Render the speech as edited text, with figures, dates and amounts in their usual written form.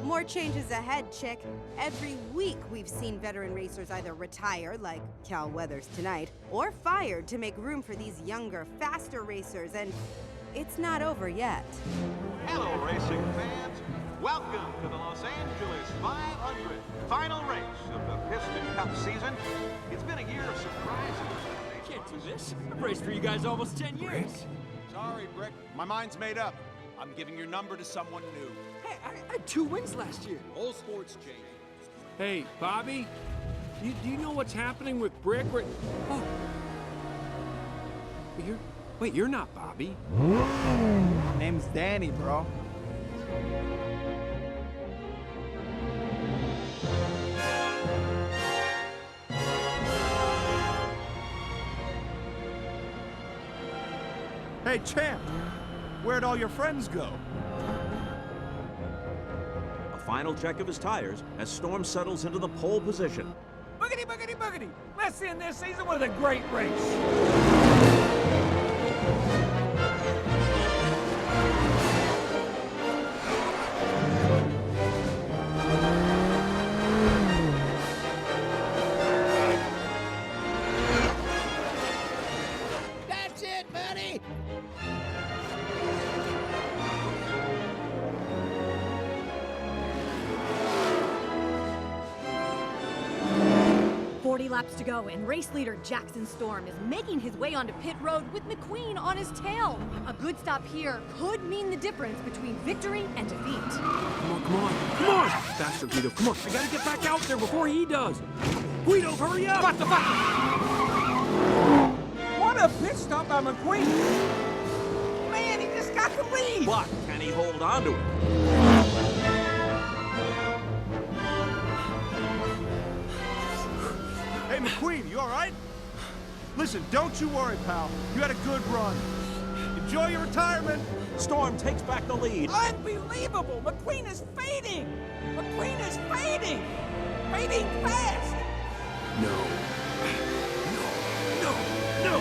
More changes ahead, chick. Every week we've seen veteran racers either retire, like Cal Weathers tonight, or fired to make room for these younger, faster racers, and it's not over yet. Hello, racing fans. Welcome to the Los Angeles 500, final race of the Piston Cup season. It's been a year of surprises. Can't do this. I've raced for you guys almost 10 years. Sorry, Brick. My mind's made up. I'm giving your number to someone new. Hey, I had 2 wins last year. All sports change. Hey, Bobby? Do you know what's happening with Brick? Oh. Wait, you're not Bobby. Name's Danny, bro. Hey, champ. Where'd all your friends go? A final check of his tires as Storm settles into the pole position. Boogity, boogity, boogity. Let's end this season with a great race. That's it, buddy! Laps to go, and race leader Jackson Storm is making his way onto pit road with McQueen on his tail. A good stop here could mean the difference between victory and defeat. Come on! Faster, Guido, come on. I gotta get back out there before he does. Guido, hurry up! What the fuck? What a pit stop by McQueen. Man, he just got the lead. But can he hold on to it? Hey, McQueen, you all right? Listen, don't you worry, pal. You had a good run. Enjoy your retirement. Storm takes back the lead. Unbelievable! McQueen is fading! McQueen is fading! Fading fast! No.